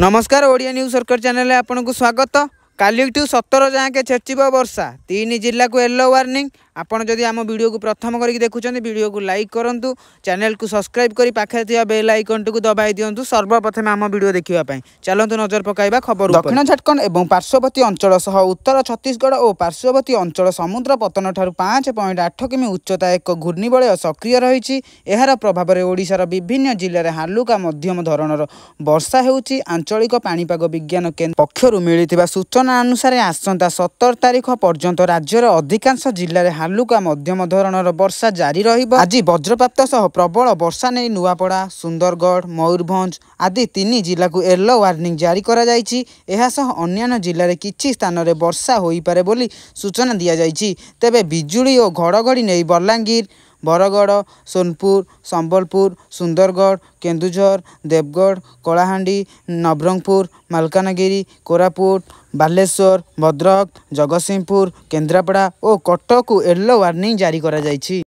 नमस्कार ओडिया न्यूज सरकार चैनल आपन स्वागत। काली 17 जाके छेचिब वर्षा 3 जिला को येलो वार्निंग। आपन जदि आम वीडियो को प्रथम करके देखुं वीडियो को लाइक करूँ, चैनल को सब्सक्राइब कर पाखे थिया बेल आइकन को दबाई दिंतु सर्वप्रथम आम वीडियो देखापी। चलतु नजर पकाइबा खबर। दक्षिण झारखंड और पार्श्ववर्ती अंचल सह उत्तर छत्तीसगढ़ और पार्श्ववर्ती अंचल समुद्र पतन ठारू 5.8 किमी उच्चता एक घूर्णिबलय सक्रिय रही। यार प्रभाव में ओडिशार विभिन्न जिले में हालुका मध्यम धरणर वर्षा होउची। आंचलिक पाणीपाग विज्ञान केन्द्र पक्षर मिलिथिबा सूचना अनुसार आसंता 17 तारिख पर्यंत राज्यर अधिकांश जिले में हालुका मध्यम धरणर वर्षा जारी रहिबो। आज वज्रपात सह प्रबल वर्षा नहीं नुआपड़ा, सुंदरगढ़, मयूरभंज आदि 3 जिला को येलो वार्निंग जारी करा जायछि। एहा सह अन्य जिले में किछि स्थान में वर्षा होई पारे बोली सूचना दिया जायछि। तेबे बिजुली और घड़घड़ी नहीं बलांगीर, बरगड़, सोनपुर, संबलपुर, सुंदरगढ़, केन्दुझर, देवगढ़, कलाहांडी, नवरंगपुर, मालकानगिरी, कोरापुट, बालेश्वर, भद्रक, जगतसिंहपुर, केन्द्रापड़ा और कटक को येलो वार्निंग जारी करा जायछि।